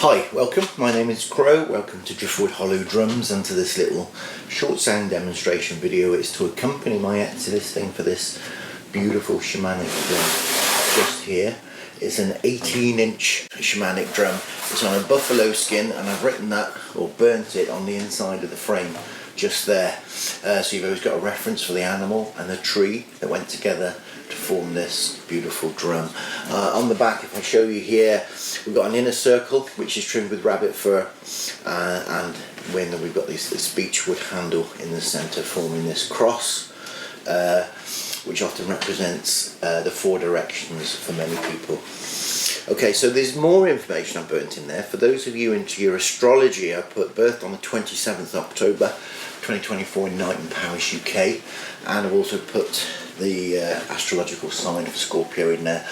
Hi, welcome. My name is Crow. Welcome to Driftwood Hollow Drums and to this little short sound demonstration video. It's to accompany my Etsy listing for this beautiful shamanic drum just here. It's an 18-inch shamanic drum. It's on a buffalo skin and I've written that or burnt it on the inside of the frame just there. So you've always got a reference for the animal and the tree that went together to form this beautiful drum. On the back, if I show you here, we've got an inner circle which is trimmed with rabbit fur, and when we've got this beechwood handle in the centre forming this cross, which often represents the four directions for many people. Okay, so there's more information I've burnt in there. For those of you into your astrology, I put birth on the 27th October 2024 in Knighton Parish, UK, and I've also put the astrological sign of Scorpio in there.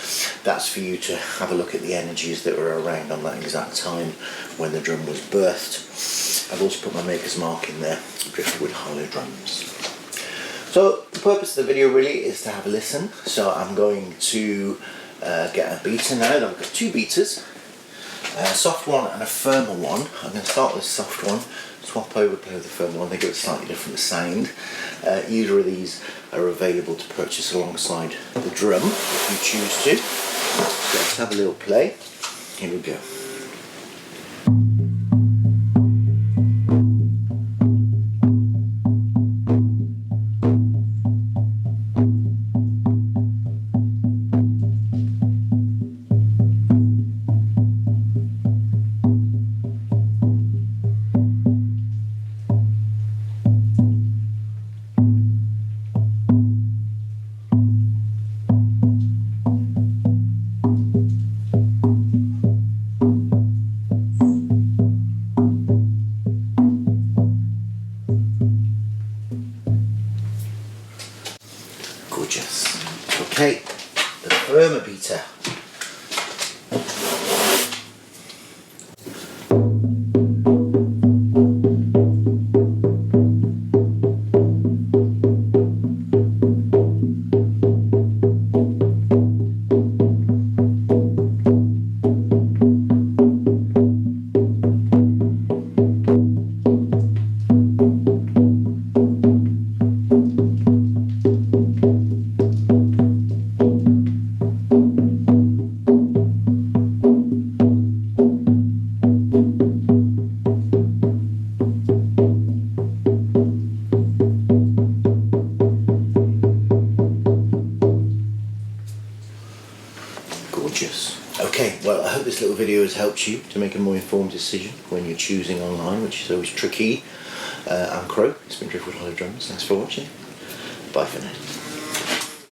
That's for you to have a look at the energies that were around on that exact time when the drum was birthed. I've also put my maker's mark in there, Driftwood Hollow Drums. So the purpose of the video really is to have a listen. So I'm going to get a beater now. I've got two beaters, a soft one and a firmer one. I'm going to start with the soft one, swap over, play with the firmer one. They give a slightly different sound. Either of these are available to purchase alongside the drum if you choose to. So let's have a little play. Here we go. Gorgeous. Okay, the firmer beater. Gorgeous. Okay, well, I hope this little video has helped you to make a more informed decision when you're choosing online, which is always tricky. I'm Crow. It's been Driftwood Hollow Drums. Thanks for watching. Bye for now.